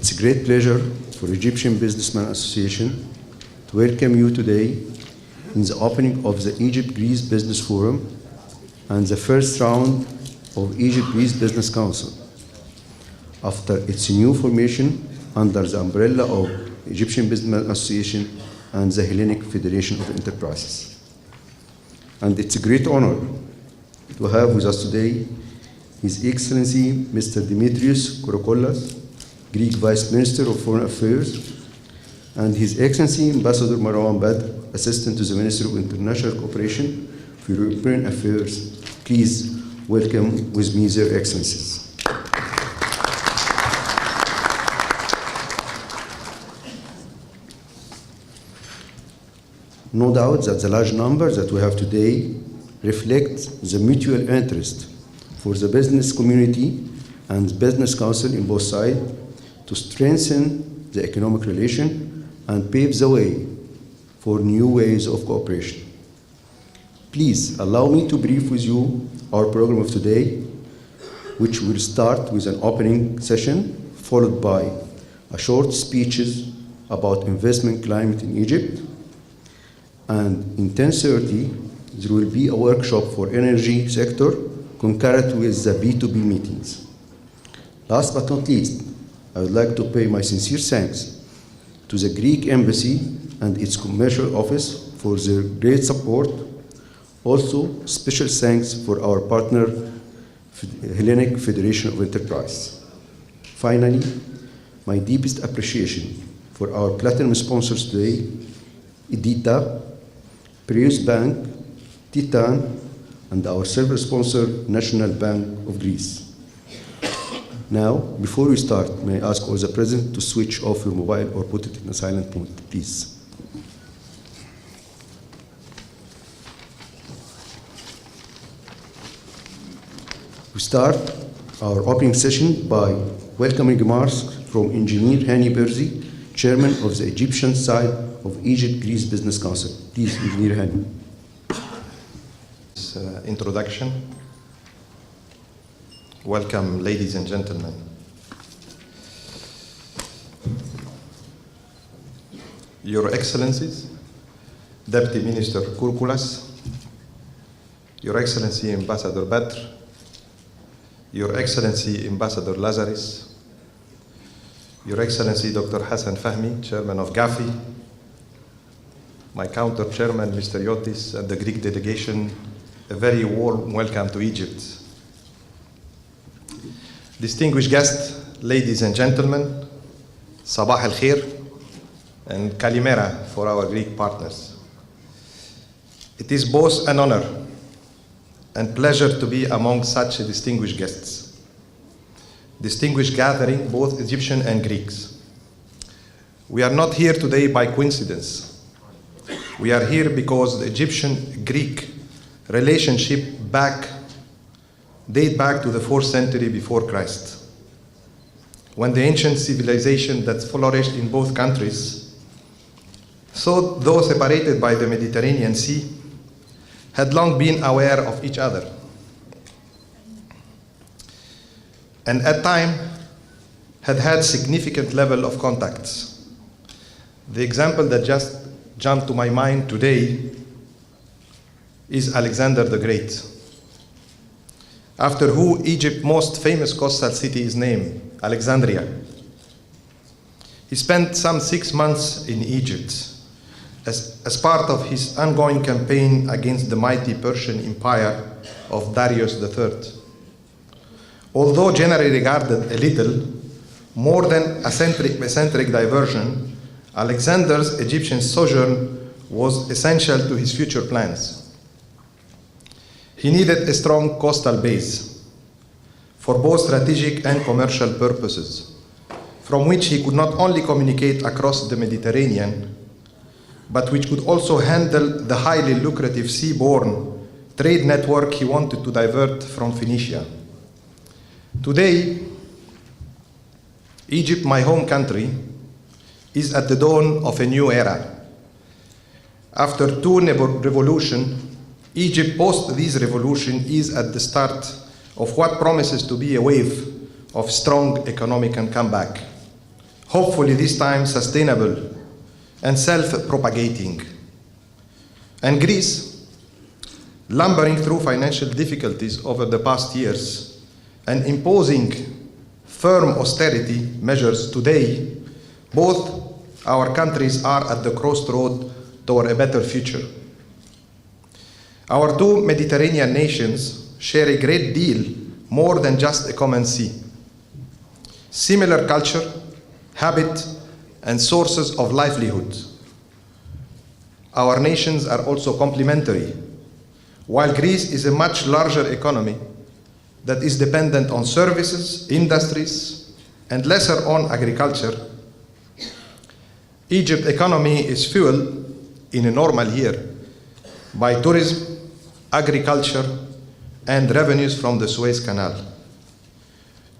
It's a great pleasure for Egyptian Businessmen Association to welcome you today in the opening of the Egypt-Greece Business Forum and the first round of Egypt-Greece Business Council after its new formation under the umbrella of Egyptian Businessmen Association and the Hellenic Federation of Enterprises. And it's a great honor to have with us today His Excellency Mr. Dimitrios Korokollas, Greek Vice Minister of Foreign Affairs, and His Excellency Ambassador Marwan Badr, Assistant to the Minister of International Cooperation for European Affairs. Please welcome with me their Excellencies. No doubt that the large numbers that we have today reflect the mutual interest for the business community and business council in both sides to strengthen the economic relation and pave the way for new ways of cooperation. Please allow me to brief with you our program of today, which will start with an opening session followed by a short speeches about investment climate in Egypt. And in 10:30, there will be a workshop for energy sector concurrent with the B2B meetings. Last but not least, I would like to pay my sincere thanks to the Greek Embassy and its commercial office for their great support. Also, special thanks for our partner, Hellenic Federation of Enterprise. Finally, my deepest appreciation for our platinum sponsors today, Edita, Piraeus Bank, Titan, and our silver sponsor, National Bank of Greece. Now, before we start, may I ask all the present to switch off your mobile or put it in a silent mode, please. We start our opening session by welcoming remarks from Engineer Hani Berzi, Chairman of the Egyptian side of Egypt-Greece Business Council. Please, Engineer Hani. Introduction. Welcome, ladies and gentlemen. Your Excellencies, Deputy Minister Kourkoulas, Your Excellency Ambassador Badr, Your Excellency Ambassador Lazaris, Your Excellency Dr. Hassan Fahmy, Chairman of GAFI, my counter-chairman, Mr. Yotis, and the Greek delegation, a very warm welcome to Egypt. Distinguished guests, ladies and gentlemen, Sabah al-Khair and Kalimera for our Greek partners. It is both an honor and pleasure to be among such distinguished guests. Distinguished gathering, both Egyptian and Greeks. We are not here today by coincidence. We are here because the Egyptian-Greek relationship date back to the 4th century before Christ, when the ancient civilization that flourished in both countries, though separated by the Mediterranean Sea, had long been aware of each other, and at time had significant level of contacts. The example that just jumped to my mind today is Alexander the Great, after who Egypt's most famous coastal city is named, Alexandria. He spent some 6 months in Egypt as part of his ongoing campaign against the mighty Persian Empire of Darius III. Although generally regarded a little more than a eccentric diversion, Alexander's Egyptian sojourn was essential to his future plans. He needed a strong coastal base for both strategic and commercial purposes, from which he could not only communicate across the Mediterranean, but which could also handle the highly lucrative seaborne trade network he wanted to divert from Phoenicia. Today, Egypt, my home country, is at the dawn of a new era. After 2 revolutions, Egypt post this revolution is at the start of what promises to be a wave of strong economic comeback. hopefully this time sustainable and self-propagating. And Greece, lumbering through financial difficulties over the past years and imposing firm austerity measures today, both our countries are at the crossroad toward a better future. Our two Mediterranean nations share a great deal more than just a common sea. Similar culture, habit, and sources of livelihood. Our nations are also complementary. While Greece is a much larger economy that is dependent on services, industries, and lesser on agriculture, Egypt's economy is fueled in a normal year by tourism, agriculture, and revenues from the Suez Canal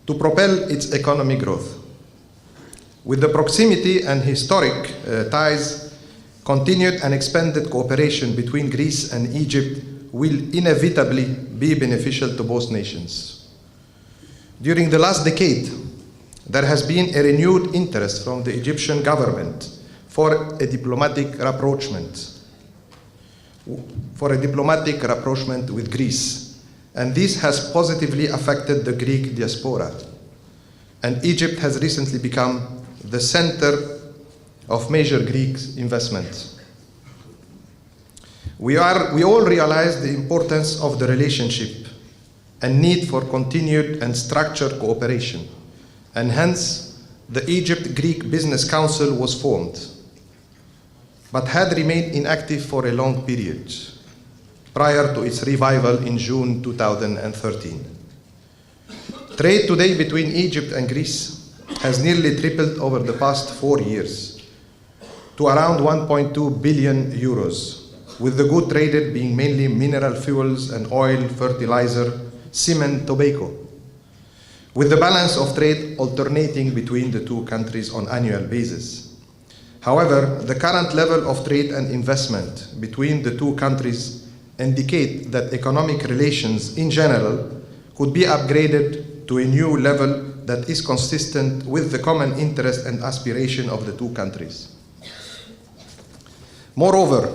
to propel its economic growth. With the proximity and historic ties, continued and expanded cooperation between Greece and Egypt will inevitably be beneficial to both nations. During the last decade, there has been a renewed interest from the Egyptian government for a diplomatic rapprochement with Greece, and this has positively affected the Greek diaspora. And Egypt has recently become the center of major Greek investments. We all realize the importance of the relationship and need for continued and structured cooperation, and hence the Egypt-Greek Business Council was formed, but had remained inactive for a long period prior to its revival in June 2013. Trade today between Egypt and Greece has nearly tripled over the past 4 years to around 1.2 billion euros, with the goods traded being mainly mineral fuels and oil, fertilizer, cement, tobacco, with the balance of trade alternating between the two countries on an annual basis. However, the current level of trade and investment between the two countries indicate that economic relations in general could be upgraded to a new level that is consistent with the common interest and aspiration of the two countries. Moreover,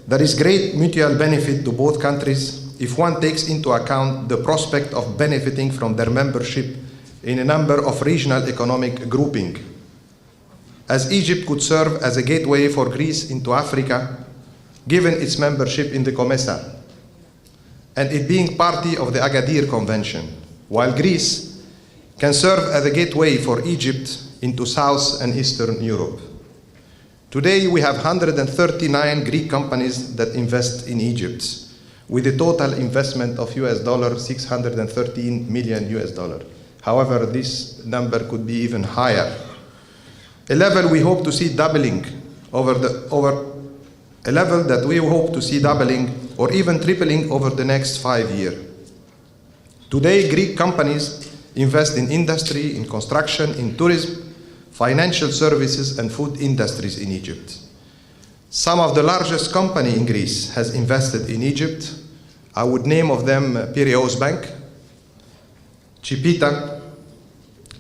there is great mutual benefit to both countries if one takes into account the prospect of benefiting from their membership in a number of regional economic groupings, as Egypt could serve as a gateway for Greece into Africa, given its membership in the COMESA, and it being party of the Agadir Convention, while Greece can serve as a gateway for Egypt into South and Eastern Europe. Today, we have 139 Greek companies that invest in Egypt, with a total investment of $613 million. However, this number could be even higher, a level we hope to see doubling a level that we hope to see doubling or even tripling over the next 5 years. Today, Greek companies invest in industry, in construction, in tourism, financial services, and food industries in Egypt. Some of the largest companies in Greece has invested in Egypt. I would name of them Piraeus Bank, Chipita,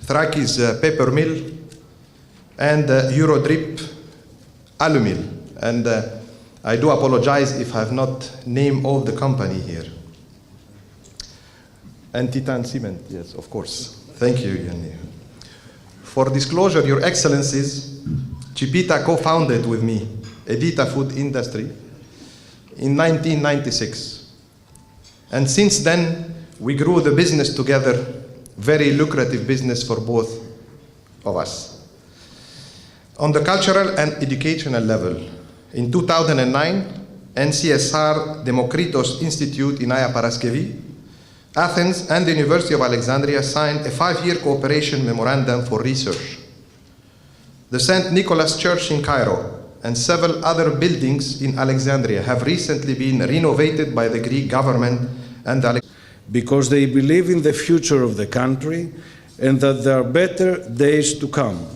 Thraki's paper mill, and Eurodrip Alumil. And I do apologize if I have not named all the company here. And Titan Cement, yes, of course. Thank you, Yanni. For disclosure, Your Excellencies, Chipita co-founded with me Edita Food Industry in 1996. And since then, we grew the business together, very lucrative business for both of us. On the cultural and educational level, in 2009, NCSR Demokritos Institute in Aya Paraskevi, Athens, and the University of Alexandria signed a 5-year cooperation memorandum for research. The St. Nicholas Church in Cairo and several other buildings in Alexandria have recently been renovated by the Greek government and because they believe in the future of the country and that there are better days to come.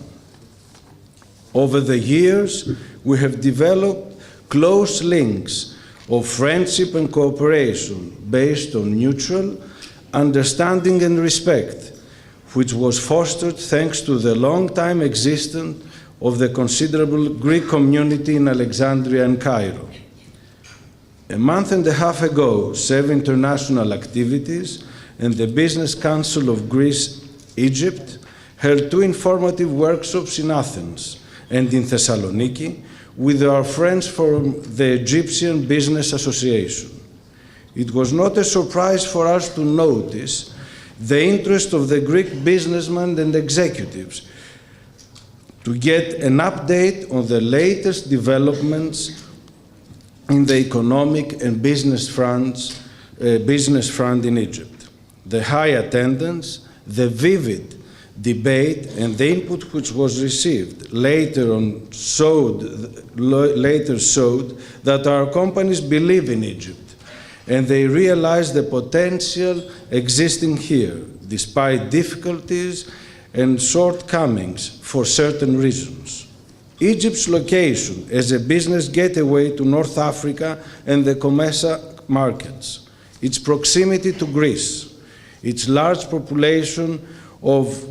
Over the years, we have developed close links of friendship and cooperation based on mutual understanding and respect, which was fostered thanks to the long-time existence of the considerable Greek community in Alexandria and Cairo. A month and a half ago, 7 international activities and the Business Council of Greece, Egypt, held 2 informative workshops in Athens and in Thessaloniki with our friends from the Egyptian Business Association. It was not a surprise for us to notice the interest of the Greek businessmen and executives to get an update on the latest developments in the economic and business front in Egypt. The high attendance, the vivid debate, and the input which was received later showed that our companies believe in Egypt, and they realize the potential existing here, despite difficulties and shortcomings for certain reasons. Egypt's location as a business gateway to North Africa and the COMESA markets, its proximity to Greece, its large population of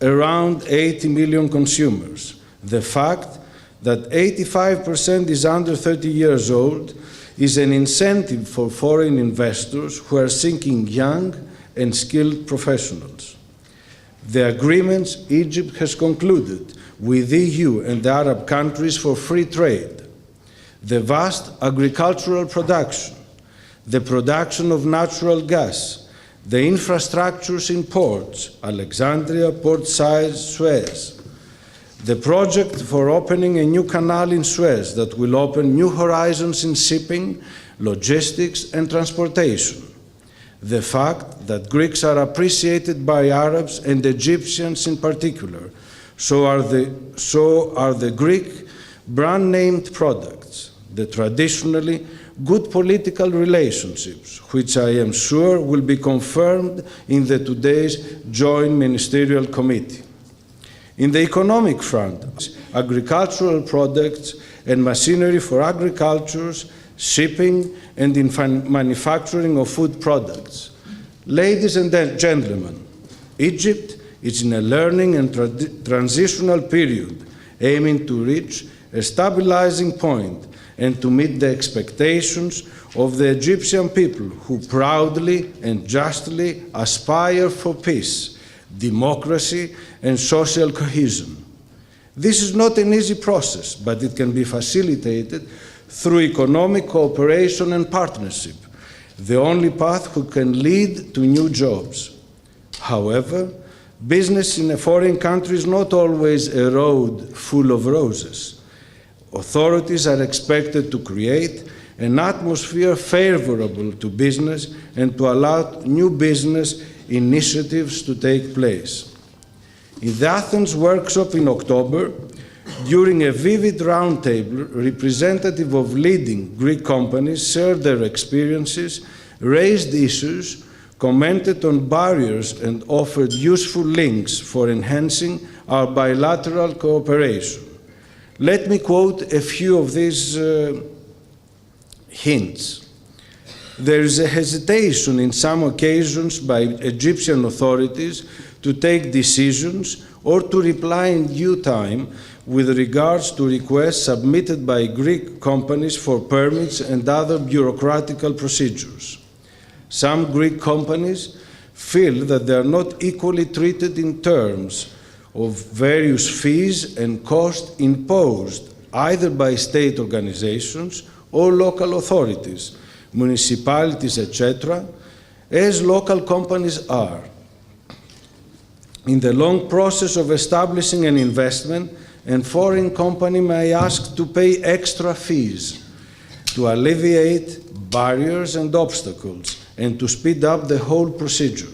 around 80 million consumers, the fact that 85% is under 30 years old is an incentive for foreign investors who are seeking young and skilled professionals. The agreements Egypt has concluded with the EU and the Arab countries for free trade, the vast agricultural production, the production of natural gas, the infrastructures in ports, Alexandria, Port Said, Suez, the project for opening a new canal in Suez that will open new horizons in shipping, logistics, and transportation, the fact that Greeks are appreciated by Arabs and Egyptians in particular, so are the Greek brand-named products, the traditionally good political relationships, which I am sure will be confirmed in today's Joint Ministerial Committee. In the economic front, agricultural products and machinery for agriculture, shipping, and in manufacturing of food products. Ladies and gentlemen, Egypt is in a learning and transitional period, aiming to reach a stabilizing point and to meet the expectations of the Egyptian people who proudly and justly aspire for peace, democracy, and social cohesion. This is not an easy process, but it can be facilitated through economic cooperation and partnership, the only path which can lead to new jobs. However, business in a foreign country is not always a road full of roses. Authorities are expected to create an atmosphere favorable to business and to allow new business initiatives to take place. In the Athens workshop in October, during a vivid roundtable, representatives of leading Greek companies shared their experiences, raised issues, commented on barriers, and offered useful links for enhancing our bilateral cooperation. Let me quote a few of these hints. There is a hesitation in some occasions by Egyptian authorities to take decisions or to reply in due time with regards to requests submitted by Greek companies for permits and other bureaucratic procedures. Some Greek companies feel that they are not equally treated in terms of various fees and costs imposed either by state organizations or local authorities, municipalities, etc., as local companies are. In the long process of establishing an investment, a foreign company may ask to pay extra fees to alleviate barriers and obstacles and to speed up the whole procedure.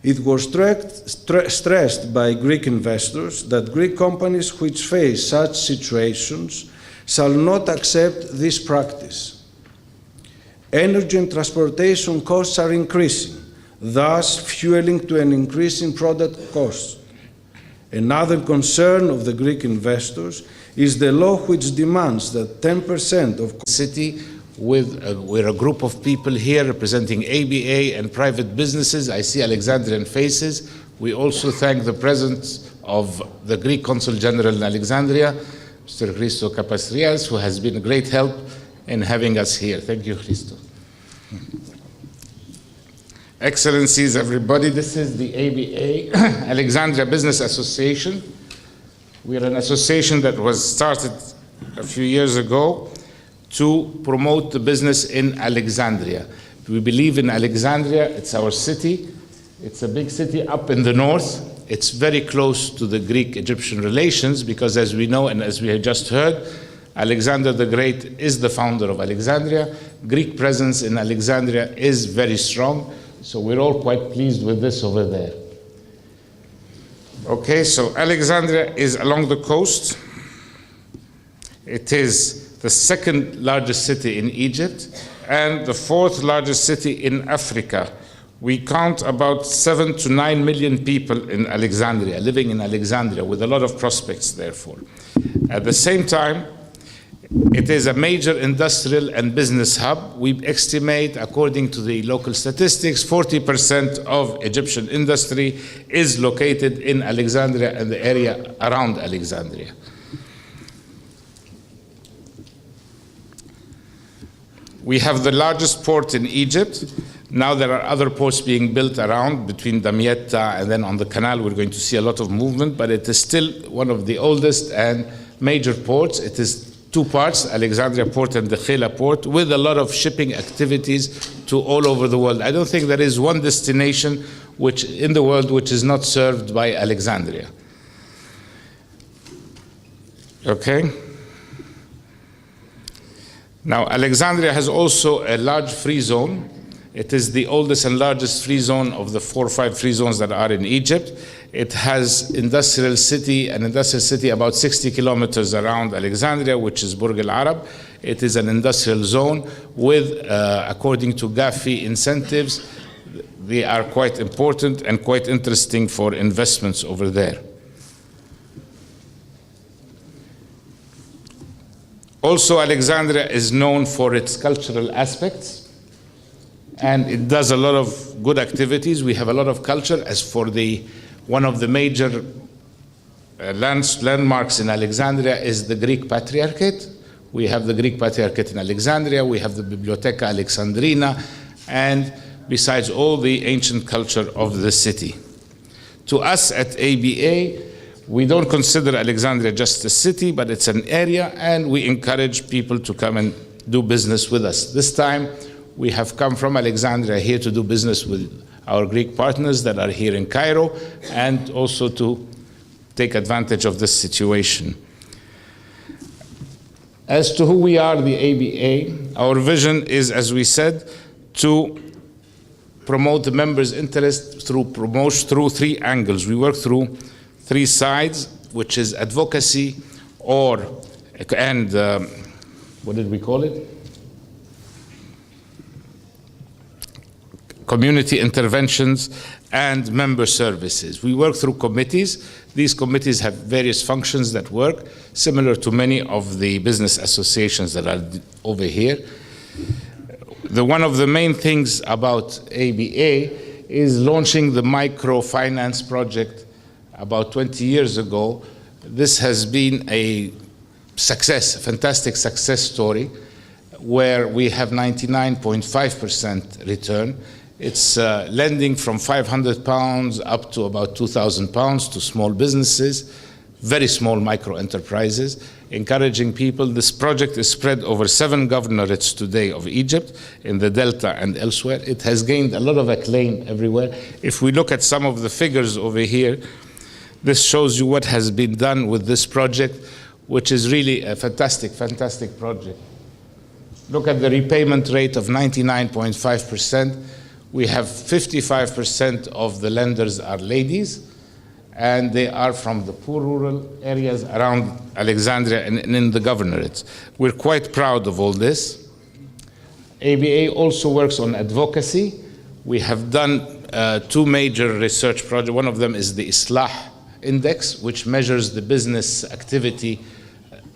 It was stressed by Greek investors that Greek companies which face such situations shall not accept this practice. Energy and transportation costs are increasing, thus fueling to an increase in product costs. Another concern of the Greek investors is the law which demands that 10% of city we're a group of people here representing ABA and private businesses. I see Alexandrian faces. We also thank the presence of the Greek Consul General in Alexandria, Mr. Christo Kapasrias, who has been a great help in having us here. Thank you, Christo. Excellencies, everybody, this is the ABA, Alexandria Business Association. We are an association that was started a few years ago to promote the business in Alexandria. We believe in Alexandria. It's our city. It's a big city up in the north. It's very close to the Greek-Egyptian relations because, as we know and as we have just heard, Alexander the Great is the founder of Alexandria. Greek presence in Alexandria is very strong, so we're all quite pleased with this over there. Okay, so Alexandria is along the coast. It is the second largest city in Egypt and the fourth largest city in Africa. We count about 7 to 9 million people in Alexandria, living in Alexandria, with a lot of prospects, therefore. At the same time, it is a major industrial and business hub. We estimate, according to the local statistics, 40% of Egyptian industry is located in Alexandria and the area around Alexandria. We have the largest port in Egypt. Now there are other ports being built around between Damietta and then on the canal we're going to see a lot of movement, but it is still one of the oldest and major ports. It is two parts, Alexandria Port and the Khela Port, with a lot of shipping activities to all over the world. I don't think there is one destination in the world which is not served by Alexandria. Okay? Now, Alexandria has also a large free zone. It is the oldest and largest free zone of the 4 or 5 free zones that are in Egypt. It has an industrial city about 60 kilometers around Alexandria, which is Burj Al Arab. It is an industrial zone with, according to Gafi incentives, they are quite important and quite interesting for investments over there. Also, Alexandria is known for its cultural aspects, and it does a lot of good activities. We have a lot of culture. As for one of the major landmarks in Alexandria is the Greek Patriarchate. We have the Greek Patriarchate in Alexandria. We have the Bibliotheca Alexandrina, and besides all the ancient culture of the city. To us at ABA, we don't consider Alexandria just a city, but it's an area, and we encourage people to come and do business with us. This time, we have come from Alexandria here to do business with our Greek partners that are here in Cairo, and also to take advantage of this situation. As to who we are, the ABA, our vision is, as we said, to promote the members' interest through 3 angles. We work through 3 sides, which is advocacy what did we call it? Community interventions and member services. We work through committees. These committees have various functions that work, similar to many of the business associations that are over here. One of the main things about ABA is launching the microfinance project about 20 years ago. This has been a success, a fantastic success story, where we have 99.5% return. It's lending from £500 up to about £2,000 to small businesses, very small micro enterprises, encouraging people. This project is spread over 7 governorates today of Egypt, in the Delta and elsewhere. It has gained a lot of acclaim everywhere. If we look at some of the figures over here, this shows you what has been done with this project, which is really a fantastic, fantastic project. Look at the repayment rate of 99.5%. We have 55% of the lenders are ladies, and they are from the poor rural areas around Alexandria and in the governorates. We're quite proud of all this. ABA also works on advocacy. We have done 2 major research projects. One of them is the Islah Index, which measures the business activity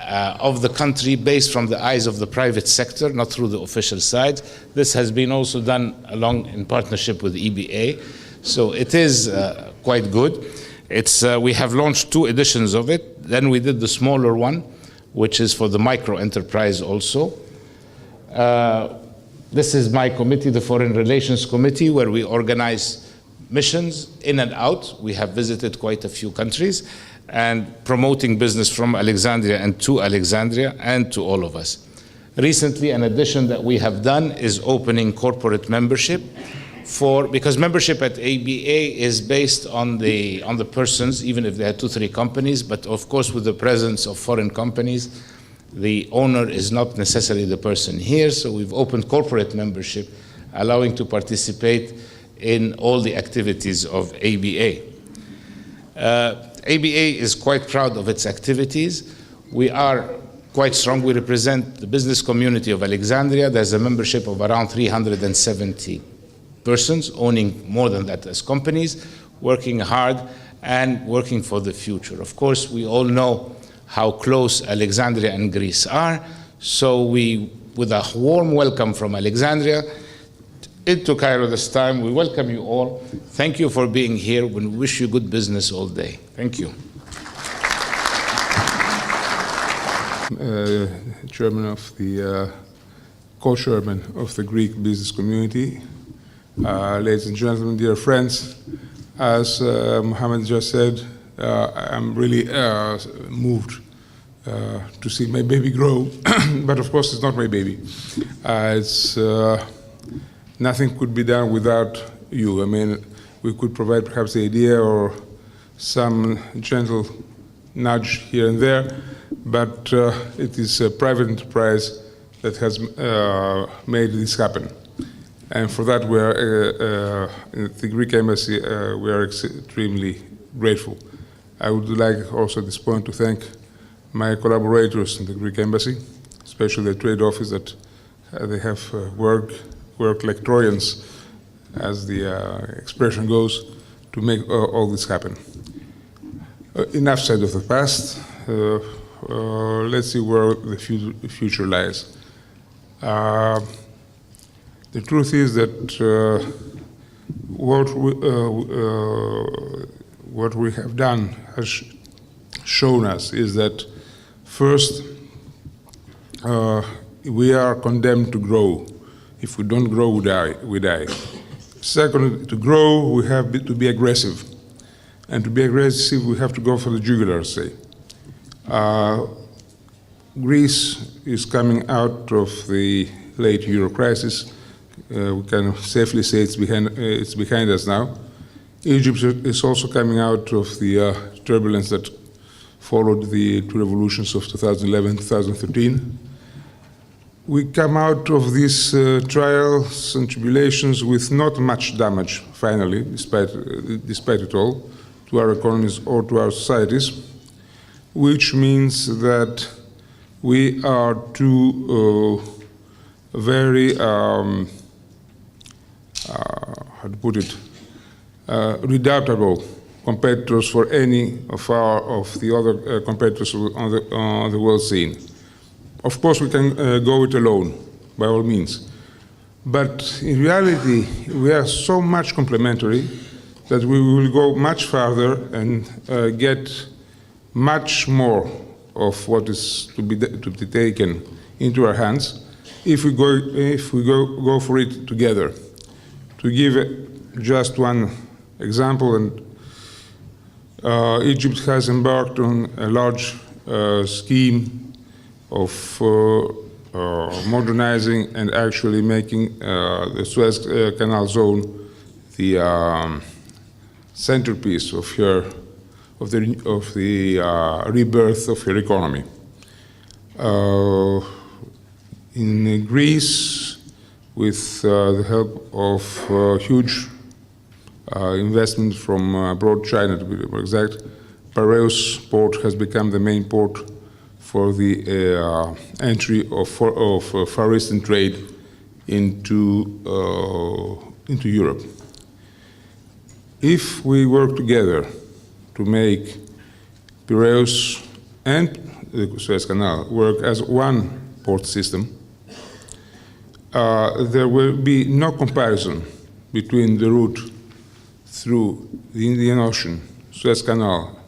of the country based from the eyes of the private sector, not through the official side. This has been also done along in partnership with EBA, so it is quite good. We have launched 2 editions of it. Then we did the smaller one, which is for the micro enterprise also. This is my committee, the Foreign Relations Committee, where we organize missions in and out. We have visited quite a few countries and promoting business from Alexandria and to all of us. Recently, an addition that we have done is opening corporate membership because membership at ABA is based on the persons, even if they are 2-3 companies, but of course with the presence of foreign companies, the owner is not necessarily the person here, so we've opened corporate membership, allowing to participate in all the activities of ABA. ABA is quite proud of its activities. We are quite strong. We represent the business community of Alexandria. There's a membership of around 370 persons, owning more than that as companies, working hard and working for the future. Of course, we all know how close Alexandria and Greece are, so with a warm welcome from Alexandria into Cairo this time, we welcome you all. Thank you for being here. We wish you good business all day. Thank you. Chairman of the co-chairman of the Greek business community, ladies and gentlemen, dear friends, as Mohammed just said, I'm really moved to see my baby grow, but of course it's not my baby. Nothing could be done without you. I mean, we could provide perhaps the idea or some gentle nudge here and there, but it is a private enterprise that has made this happen. And for that, we are, at the Greek Embassy, we are extremely grateful. I would like also at this point to thank my collaborators in the Greek Embassy, especially the trade office that they have worked like Trojans, as the expression goes, to make all this happen. Enough said of the past. Let's see where the future lies. The truth is that what we have done has shown us is that first, we are condemned to grow. If we don't grow, we die. Second, to grow, we have to be aggressive. And to be aggressive, we have to go for the jugular, say. Greece is coming out of the late Euro crisis. We can safely say it's behind us now. Egypt is also coming out of the turbulence that followed the 2 revolutions of 2011, 2013. We come out of these trials and tribulations with not much damage, finally, despite it all, to our economies or to our societies, which means that we are two very, how to put it, redoubtable competitors for any of the other competitors on the world scene. Of course, we can go it alone, by all means. But in reality, we are so much complementary that we will go much farther and get much more of what is to be taken into our hands if we go for it together. To give just one example, and Egypt has embarked on a large scheme of modernizing and actually making the Suez Canal zone the centerpiece of the rebirth of her economy. In Greece, with the help of huge investment from abroad, China to be more exact, Piraeus port has become the main port for the entry of Far Eastern trade into Europe. If we work together to make Piraeus and the Suez Canal work as one port system, there will be no comparison between the route through the Indian Ocean, Suez Canal,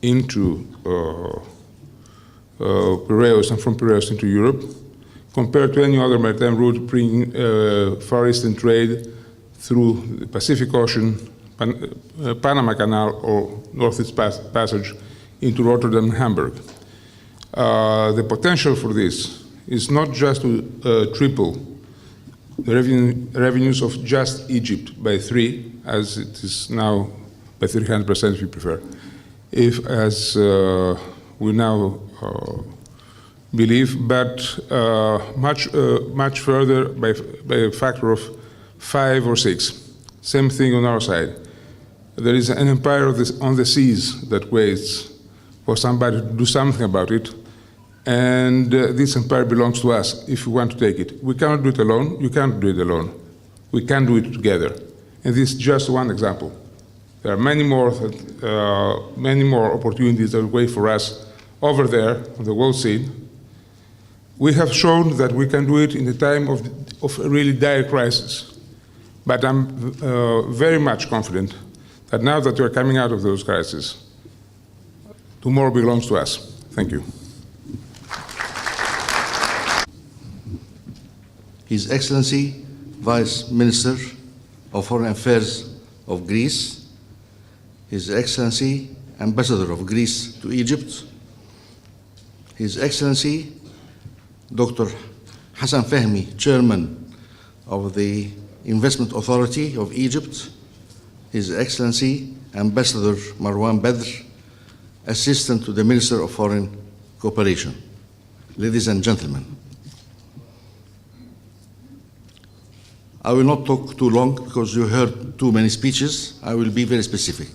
into Piraeus and from Piraeus into Europe, compared to any other maritime route bringing Far Eastern trade through the Pacific Ocean, Panama Canal, or Northeast Passage into Rotterdam and Hamburg. The potential for this is not just to triple the revenues of just Egypt by 3, as it is now, by 300% if you prefer, if as we now believe, but much further by a factor of 5 or 6. Same thing on our side. There is an empire on the seas that waits for somebody to do something about it, and this empire belongs to us if we want to take it. We cannot do it alone. You can't do it alone. We can do it together. And this is just one example. There are many more opportunities that wait for us over there on the world scene. We have shown that we can do it in a time of a really dire crisis. But I'm very much confident that now that we are coming out of those crises, tomorrow belongs to us. Thank you. His Excellency, Vice Minister of Foreign Affairs of Greece, His Excellency, Ambassador of Greece to Egypt, His Excellency, Dr. Hassan Fahmy, Chairman of the Investment Authority of Egypt, His Excellency, Ambassador Marwan Badr, Assistant to the Minister of Foreign Cooperation. Ladies and gentlemen, I will not talk too long because you heard too many speeches. I will be very specific.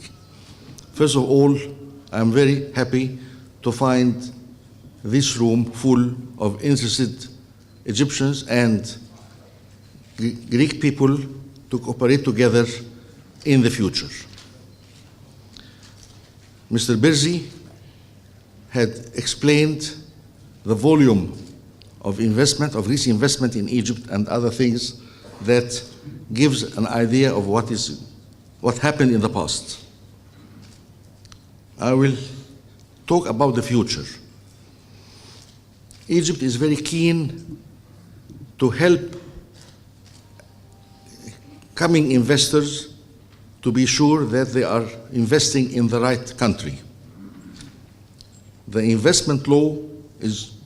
First of all, I am very happy to find this room full of interested Egyptians and Greek people to cooperate together in the future. Mr. Birzi had explained the volume of investment, of Greece investment in Egypt and other things that gives an idea of what happened in the past. I will talk about the future. Egypt is very keen to help coming investors to be sure that they are investing in the right country. The investment law is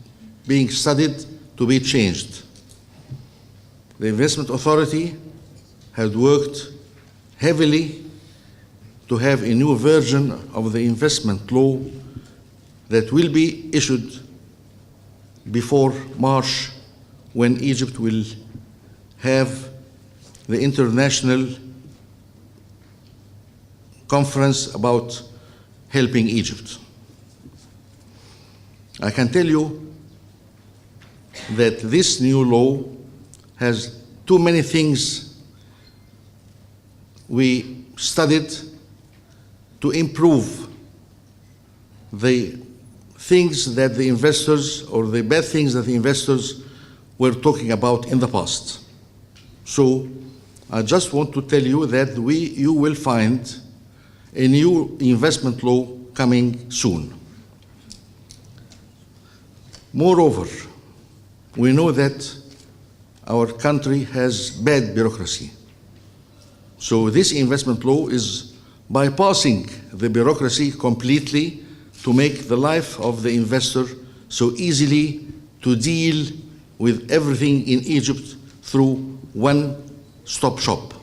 being studied to be changed. The Investment Authority had worked heavily to have a new version of the investment law that will be issued before March, when Egypt will have the international conference about helping Egypt. I can tell you that this new law has too many things we studied to improve the things that the investors, or the bad things that the investors were talking about in the past. So I just want to tell you that you will find a new investment law coming soon. Moreover, we know that our country has bad bureaucracy. So this investment law is bypassing the bureaucracy completely to make the life of the investor so easily to deal with everything in Egypt through one-stop shop.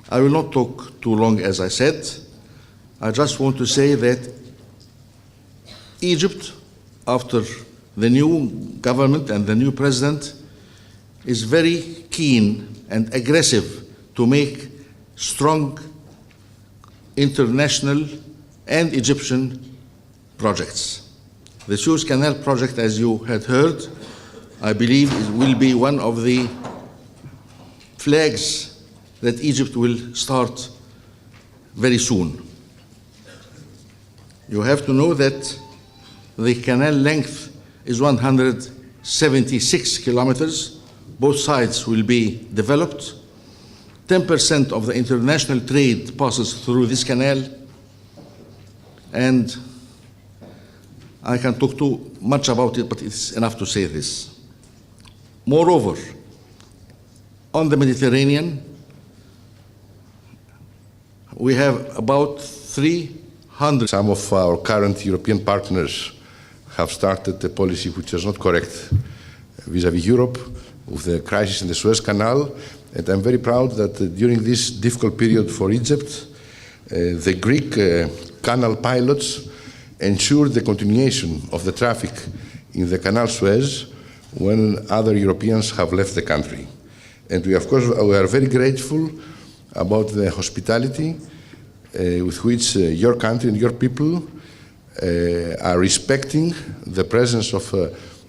I will not talk too long, as I said. I just want to say that Egypt, after the new government and the new president, is very keen and aggressive to make strong international and Egyptian projects. The Suez Canal project, as you had heard, I believe will be one of the flags that Egypt will start very soon. You have to know that the canal length is 176 kilometers. Both sides will be developed. 10% of the international trade passes through this canal. And I can talk too much about it, but it's enough to say this. Moreover, on the Mediterranean, we have about 300. Some of our current European partners have started a policy which is not correct vis-à-vis Europe with the crisis in the Suez Canal. And I'm very proud that during this difficult period for Egypt, the Greek canal pilots ensured the continuation of the traffic in the Canal Suez when other Europeans have left the country. And we, of course, we are very grateful about the hospitality with which your country and your people are respecting the presence of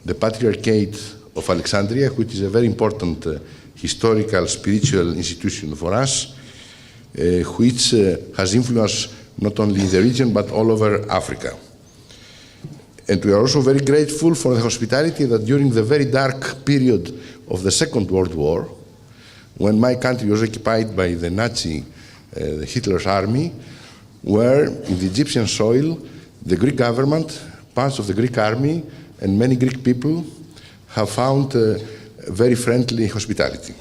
the Patriarchate of Alexandria, which is a very important historical, spiritual institution for us, which has influence not only in the region but all over Africa. And we are also very grateful for the hospitality that during the very dark period of the Second World War, when my country was occupied by the Nazi, Hitler's army, where in the Egyptian soil, the Greek government, parts of the Greek army, and many Greek people have found very friendly hospitality.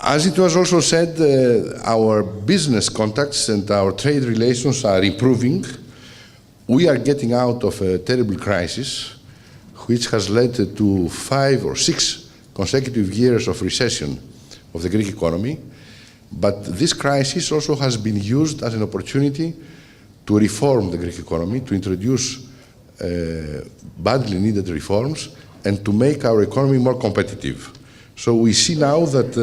As it was also said, our business contacts and our trade relations are improving. We are getting out of a terrible crisis, which has led to 5 or 6 consecutive years of recession of the Greek economy. But this crisis also has been used as an opportunity to reform the Greek economy, to introduce badly needed reforms, and to make our economy more competitive. So we see now that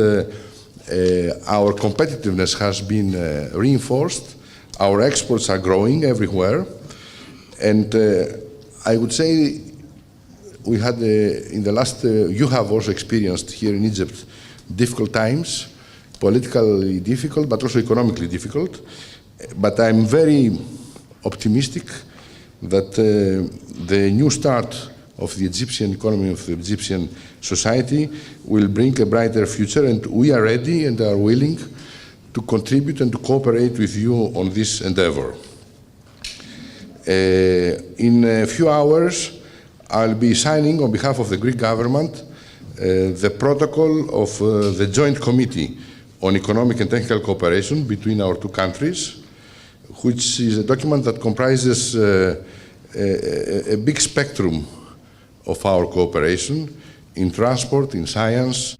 our competitiveness has been reinforced. Our exports are growing everywhere. And I would say we had, in the last, you have also experienced here in Egypt difficult times, politically difficult, but also economically difficult. But I'm very optimistic that the new start of the Egyptian economy, of the Egyptian society, will bring a brighter future, and we are ready and are willing to contribute and to cooperate with you on this endeavor. In a few hours, I'll be signing on behalf of the Greek government the protocol of the Joint Committee on Economic and Technical Cooperation between our two countries, which is a document that comprises a big spectrum of our cooperation in transport, in science.